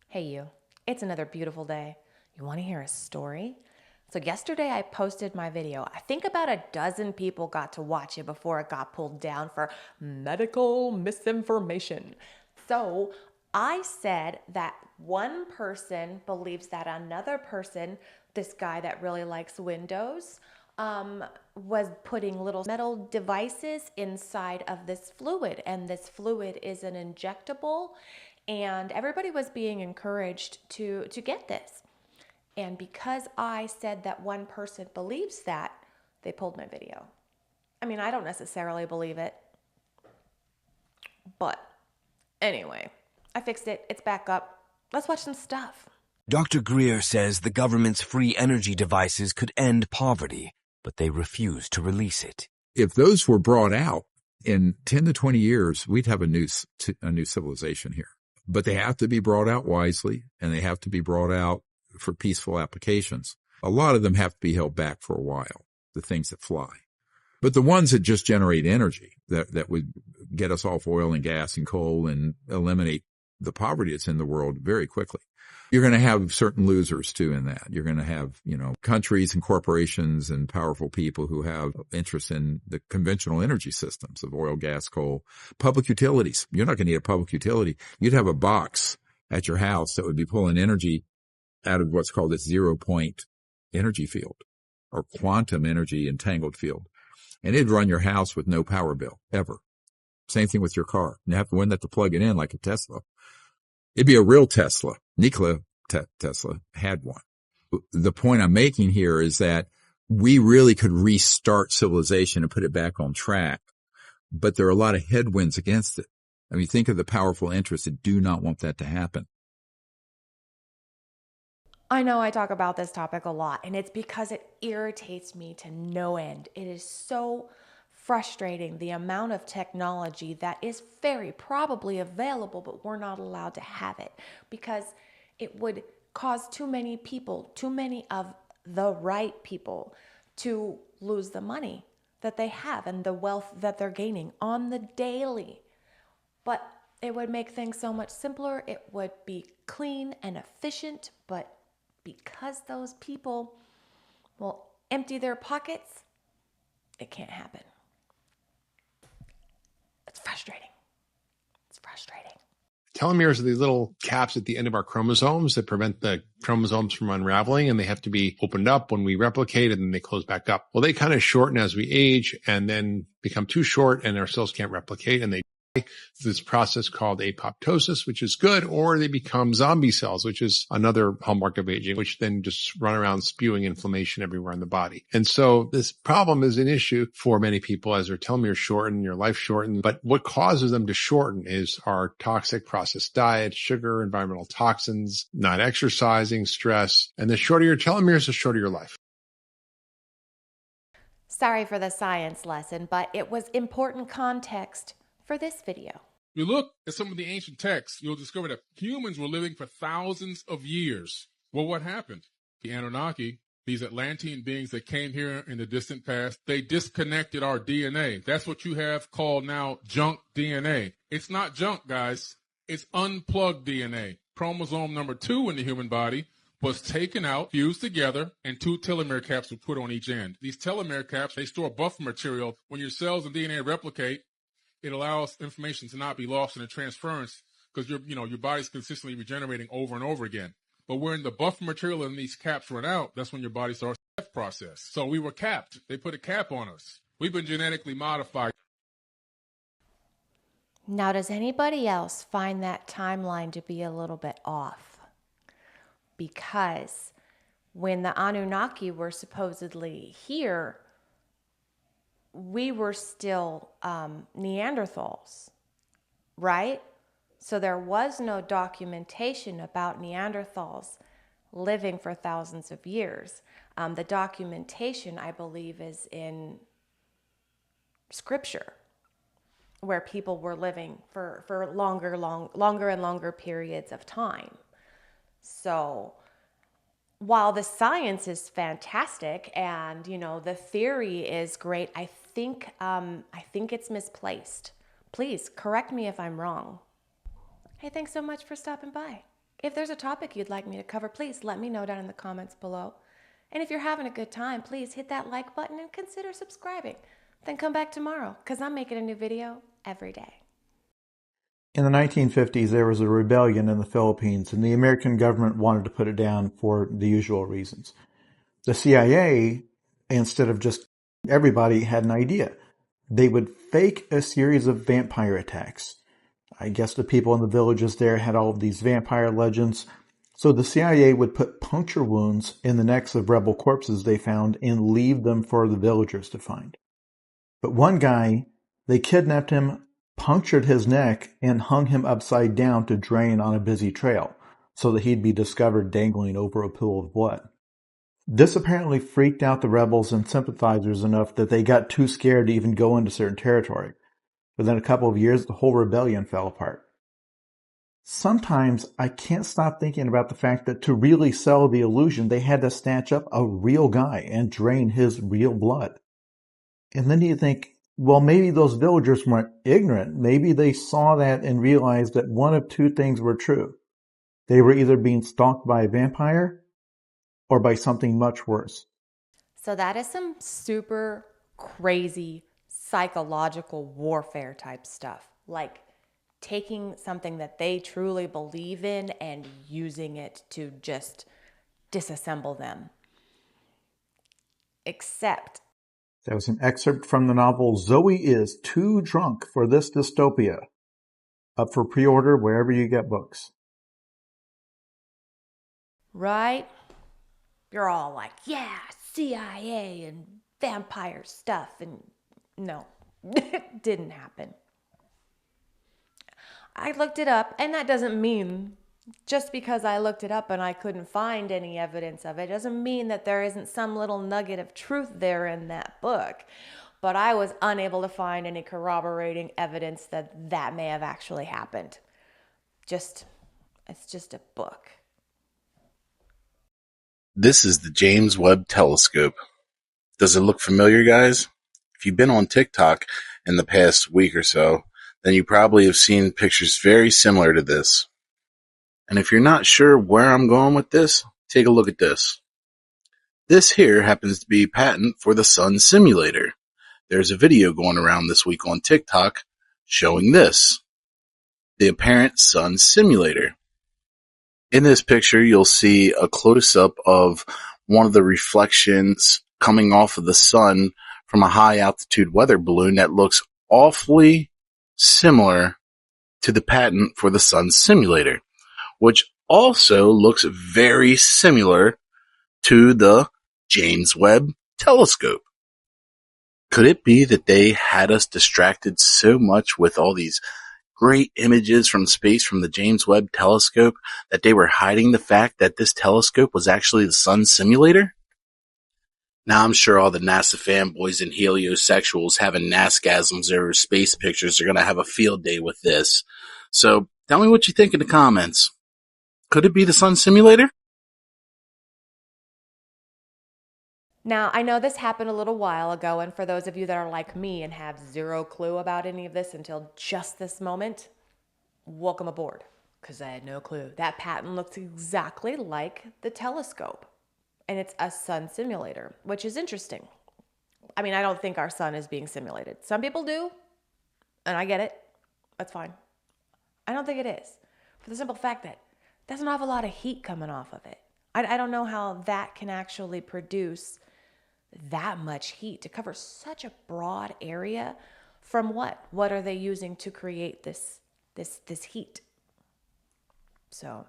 Hey you, it's another beautiful day. You want to hear a story? So yesterday I posted my video. I think about a dozen people got to watch it before it got pulled down for medical misinformation. So I said that one person believes that another person, this guy that really likes Windows, was putting little metal devices inside of this fluid, and this fluid is an injectable, and everybody was being encouraged to get this. And because I said that one person believes that, they pulled my video. I mean, I don't necessarily believe it, but anyway, I fixed it. It's back up. Let's watch some stuff. Dr. Greer says the government's free energy devices could end poverty, but they refuse to release it. If those were brought out in 10 to 20 years, we'd have a new civilization here. But they have to be brought out wisely, and they have to be brought out for peaceful applications. A lot of them have to be held back for a while, the things that fly. But the ones that just generate energy, that would get us off oil and gas and coal and eliminate the poverty that's in the world very quickly. You're going to have certain losers too in that. You're going to have, countries and corporations and powerful people who have interest in the conventional energy systems of oil, gas, coal, public utilities. You're not going to need a public utility. You'd have a box at your house that would be pulling energy out of what's called a 0-point energy field or quantum energy entangled field. And it'd run your house with no power bill ever. Same thing with your car. You wouldn't have to plug it in like a Tesla. It'd be a real Tesla. Nikola Tesla had one. The point I'm making here is that we really could restart civilization and put it back on track, but there are a lot of headwinds against it. I mean, think of the powerful interests that do not want that to happen. I know I talk about this topic a lot, and it's because it irritates me to no end. It is so frustrating, the amount of technology that is very probably available, but we're not allowed to have it because it would cause too many people, too many of the right people, to lose the money that they have and the wealth that they're gaining on the daily. But it would make things so much simpler. It would be clean and efficient, but because those people will empty their pockets, it can't happen. It's frustrating. It's frustrating. Telomeres are these little caps at the end of our chromosomes that prevent the chromosomes from unraveling, and they have to be opened up when we replicate, and then they close back up. Well, they kind of shorten as we age and then become too short, and our cells can't replicate, and they this process called apoptosis, which is good, or they become zombie cells, which is another hallmark of aging, which then just run around spewing inflammation everywhere in the body. And so this problem is an issue for many people as their telomeres shorten, your life shorten. But what causes them to shorten is our toxic processed diet, sugar, environmental toxins, not exercising, stress. And the shorter your telomeres, the shorter your life. Sorry for the science lesson, but it was important context for this video. If you look at some of the ancient texts, you'll discover that humans were living for thousands of years. Well, what happened? The Anunnaki, these Atlantean beings that came here in the distant past, they disconnected our DNA. That's what you have called now junk DNA. It's not junk, guys. It's unplugged DNA. Chromosome number 2 in the human body was taken out, fused together, and 2 telomere caps were put on each end. These telomere caps, they store buffer material. When your cells and DNA replicate, it allows information to not be lost in a transference because your body's consistently regenerating over and over again. But when the buffer material in these caps run out, that's when your body starts the death process. So we were capped. They put a cap on us. We've been genetically modified. Now, does anybody else find that timeline to be a little bit off? Because when the Anunnaki were supposedly here, we were still Neanderthals, right? So there was no documentation about Neanderthals living for thousands of years. The documentation, I believe, is in scripture, where people were living for longer and longer periods of time. So while the science is fantastic and, the theory is great, I think it's misplaced. Please correct me if I'm wrong. Hey, thanks so much for stopping by. If there's a topic you'd like me to cover, please let me know down in the comments below. And if you're having a good time, please hit that like button and consider subscribing. Then come back tomorrow, because I'm making a new video every day. In the 1950s, there was a rebellion in the Philippines, and the American government wanted to put it down for the usual reasons. The CIA, instead of just everybody, had an idea. They would fake a series of vampire attacks. I guess the people in the villages there had all of these vampire legends. So the CIA would put puncture wounds in the necks of rebel corpses they found and leave them for the villagers to find. But one guy, they kidnapped him, punctured his neck, and hung him upside down to drain on a busy trail so that he'd be discovered dangling over a pool of blood. This apparently freaked out the rebels and sympathizers enough that they got too scared to even go into certain territory. Within a couple of years, the whole rebellion fell apart. Sometimes I can't stop thinking about the fact that to really sell the illusion, they had to snatch up a real guy and drain his real blood. And then you think, well, maybe those villagers weren't ignorant. Maybe they saw that and realized that one of two things were true. They were either being stalked by a vampire or by something much worse. So that is some super crazy psychological warfare type stuff. Like taking something that they truly believe in and using it to just disassemble them. Except that was an excerpt from the novel Zoe is Too Drunk for This Dystopia. Up for pre-order wherever you get books. Right? You're all like, yeah, CIA and vampire stuff. And no, it didn't happen. I looked it up, and that doesn't mean just because I looked it up and I couldn't find any evidence of it doesn't mean that there isn't some little nugget of truth there in that book. But I was unable to find any corroborating evidence that that may have actually happened. It's just a book. This is the James Webb Telescope. Does it look familiar, guys? If you've been on TikTok in the past week or so, then you probably have seen pictures very similar to this. And if you're not sure where I'm going with this, take a look at this. This here happens to be a patent for the Sun Simulator. There's a video going around this week on TikTok showing this, the apparent Sun Simulator. In this picture, you'll see a close-up of one of the reflections coming off of the sun from a high-altitude weather balloon that looks awfully similar to the patent for the Sun Simulator, which also looks very similar to the James Webb Telescope. Could it be that they had us distracted so much with all these great images from space from the James Webb Telescope that they were hiding the fact that this telescope was actually the Sun Simulator? Now I'm sure all the NASA fanboys and heliosexuals having nasgasms over space pictures are going to have a field day with this. So tell me what you think in the comments. Could it be the Sun Simulator? Now, I know this happened a little while ago, and for those of you that are like me and have zero clue about any of this until just this moment, welcome aboard, because I had no clue. That patent looks exactly like the telescope, and it's a sun simulator, which is interesting. I mean, I don't think our sun is being simulated. Some people do, and I get it. That's fine. I don't think it is, for the simple fact that there's an awful lot of heat coming off of it. I don't know how that can actually produce that much heat to cover such a broad area. From what? What are they using to create this heat? So,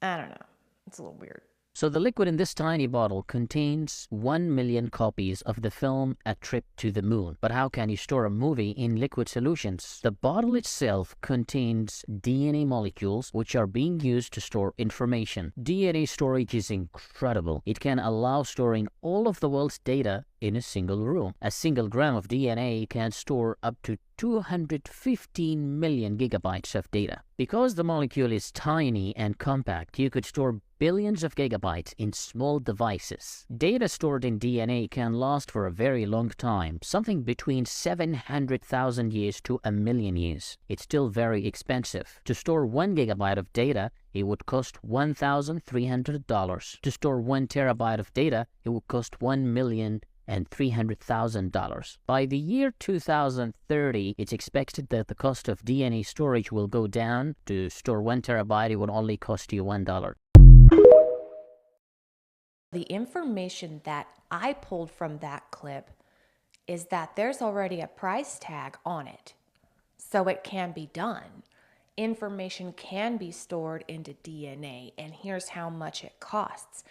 I don't know. It's a little weird. So the liquid in this tiny bottle contains 1 million copies of the film A Trip to the Moon. But how can you store a movie in liquid solutions? The bottle itself contains DNA molecules which are being used to store information. DNA storage is incredible. It can allow storing all of the world's data in a single room. A single gram of DNA can store up to 215 million gigabytes of data. Because the molecule is tiny and compact, you could store billions of gigabytes in small devices. Data stored in DNA can last for a very long time, something between 700,000 years to a million years. It's still very expensive. To store 1 gigabyte of data, it would cost $1,300. To store 1 terabyte of data, it would cost $1,300,000. By the year 2030, it's expected that the cost of DNA storage will go down. To store 1 terabyte, it would only cost you $1. The information that I pulled from that clip is that there's already a price tag on it, so it can be done. Information can be stored into DNA, and here's how much it costs.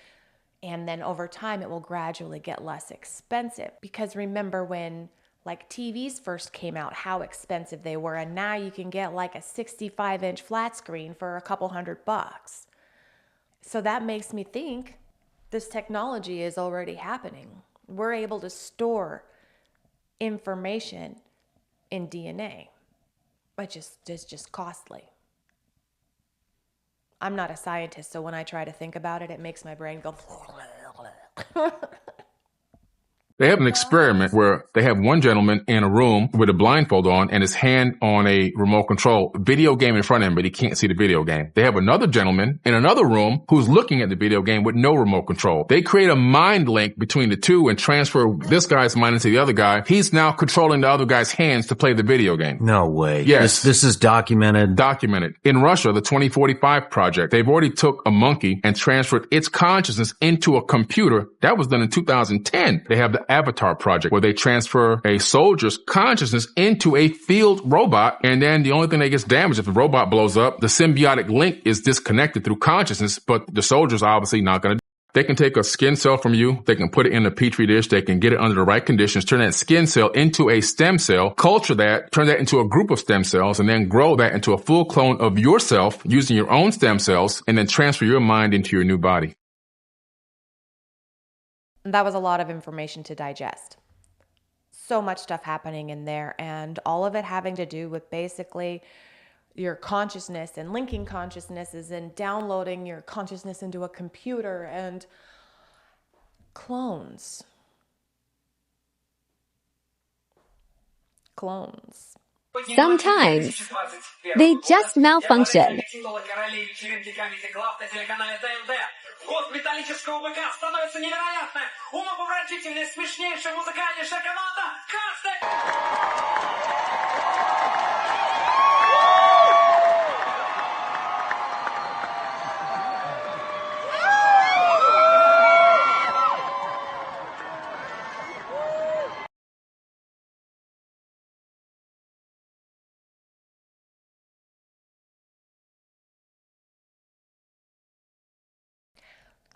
And then over time, it will gradually get less expensive. Because remember when like TVs first came out, how expensive they were, and now you can get like a 65-inch flat screen for a couple $100. So that makes me think this technology is already happening. We're able to store information in DNA, but it's just costly. I'm not a scientist, so when I try to think about it, it makes my brain go. They have an experiment where they have one gentleman in a room with a blindfold on and his hand on a remote control, video game in front of him, but he can't see the video game. They have another gentleman in another room who's looking at the video game with no remote control. They create a mind link between the two and transfer this guy's mind into the other guy. He's now controlling the other guy's hands to play the video game. No way. Yes. This is documented. Documented. In Russia, the 2045 project, they've already took a monkey and transferred its consciousness into a computer. That was done in 2010. They have the Avatar project where they transfer a soldier's consciousness into a field robot, and then the only thing that gets damaged if the robot blows up, the symbiotic link is disconnected through consciousness, but the soldier's obviously not going to. They can take a skin cell from you, they can put it in a petri dish, they can get it under the right conditions, turn that skin cell into a stem cell, culture that, turn that into a group of stem cells, and then grow that into a full clone of yourself using your own stem cells, and then transfer your mind into your new body. That was a lot of information to digest. So much stuff happening in there, and all of it having to do with basically your consciousness and linking consciousnesses and downloading your consciousness into a computer and clones. Sometimes they just malfunction. Год металлического быка становится невероятно умопомрачительной, смешнейшая, музыкальнейшая команда.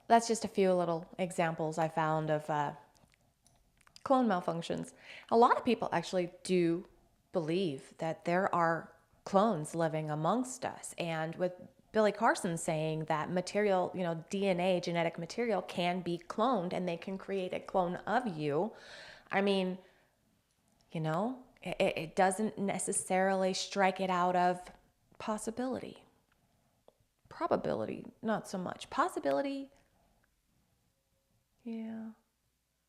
That's just a few little examples I found of clone malfunctions. A lot of people actually do believe that there are clones living amongst us. And with Billy Carson saying that material, DNA, genetic material can be cloned and they can create a clone of you. I mean, it doesn't necessarily strike it out of possibility. Probability, not so much. Possibility, yeah.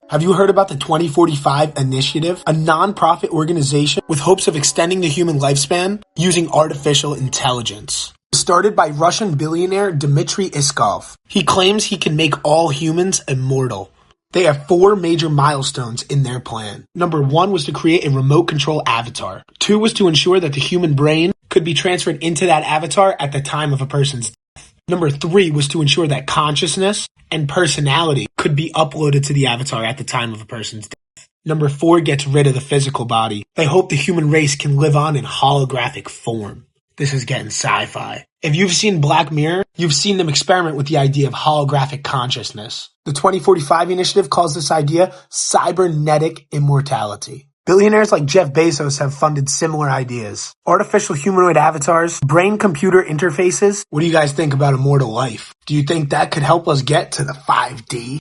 Have you heard about the 2045 Initiative, a non-profit organization with hopes of extending the human lifespan using artificial intelligence? Started by Russian billionaire Dmitry Iskov. He claims he can make all humans immortal. They have 4 major milestones in their plan. Number 1 was to create a remote control avatar. 2 was to ensure that the human brain could be transferred into that avatar at the time of a person's death. Number 3 was to ensure that consciousness and personality could be uploaded to the avatar at the time of a person's death. Number 4 gets rid of the physical body. They hope the human race can live on in holographic form. This is getting sci-fi. If you've seen Black Mirror, you've seen them experiment with the idea of holographic consciousness. The 2045 Initiative calls this idea cybernetic immortality. Billionaires like Jeff Bezos have funded similar ideas. Artificial humanoid avatars, brain-computer interfaces. What do you guys think about immortal life? Do you think that could help us get to the 5D?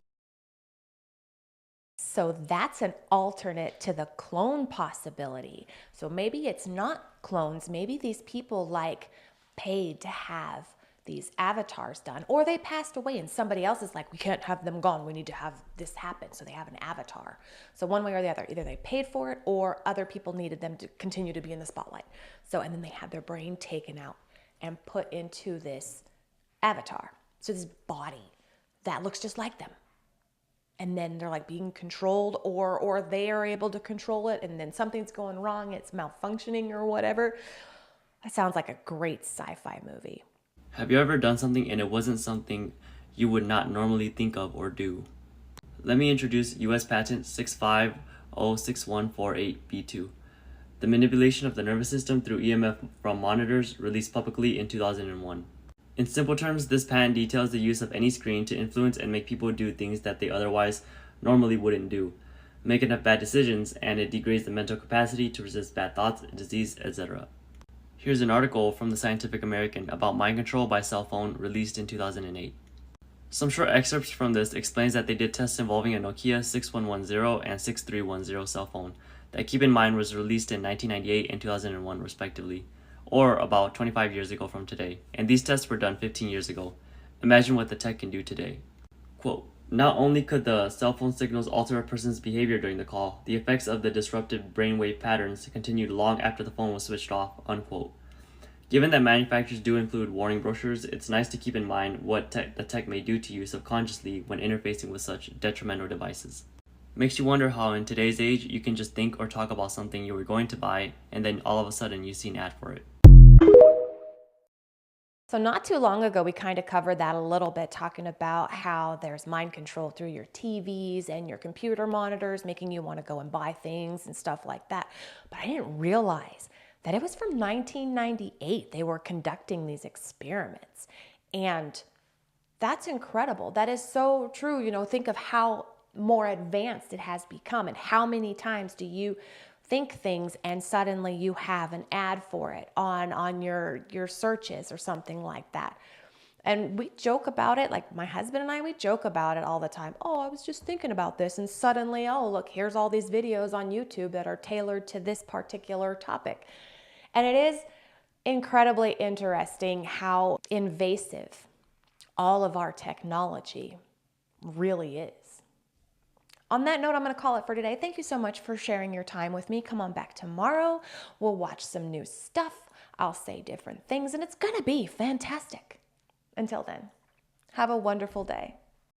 So that's an alternate to the clone possibility. So maybe it's not clones. Maybe these people like paid to have these avatars done, or they passed away and somebody else is like, we can't have them gone. We need to have this happen. So they have an avatar. So one way or the other, either they paid for it or other people needed them to continue to be in the spotlight. So, and then they had their brain taken out and put into this avatar. So this body that looks just like them. And then they're like being controlled, or they are able to control it, and then something's going wrong, it's malfunctioning or whatever. That sounds like a great sci-fi movie. Have you ever done something and it wasn't something you would not normally think of or do? Let me introduce US Patent 6506148B2. The manipulation of the nervous system through EMF from monitors, released publicly in 2001. In simple terms, this patent details the use of any screen to influence and make people do things that they otherwise normally wouldn't do, make enough bad decisions, and it degrades the mental capacity to resist bad thoughts, disease, etc. Here's an article from the Scientific American about mind control by cell phone, released in 2008. Some short excerpts from this explains that they did tests involving a Nokia 6110 and 6310 cell phone that, keep in mind, was released in 1998 and 2001 respectively, or about 25 years ago from today, and these tests were done 15 years ago. Imagine what the tech can do today. Quote, not only could the cell phone signals alter a person's behavior during the call, the effects of the disrupted brainwave patterns continued long after the phone was switched off, unquote. Given that manufacturers do include warning brochures, it's nice to keep in mind what the tech may do to you subconsciously when interfacing with such detrimental devices. Makes you wonder how in today's age you can just think or talk about something you were going to buy and then all of a sudden you see an ad for it. So not too long ago, we kind of covered that a little bit, talking about how there's mind control through your TVs and your computer monitors, making you want to go and buy things and stuff like that. But I didn't realize that it was from 1998 they were conducting these experiments. And that's incredible. That is so true. You know, think of how more advanced it has become, and how many times do you think things and suddenly you have an ad for it on your searches or something like that. And we joke about it, like my husband and I, we joke about it all the time. Oh, I was just thinking about this, and suddenly, oh, look, here's all these videos on YouTube that are tailored to this particular topic. And it is incredibly interesting how invasive all of our technology really is. On that note, I'm going to call it for today. Thank you so much for sharing your time with me. Come on back tomorrow. We'll watch some new stuff. I'll say different things, and it's going to be fantastic. Until then, have a wonderful day.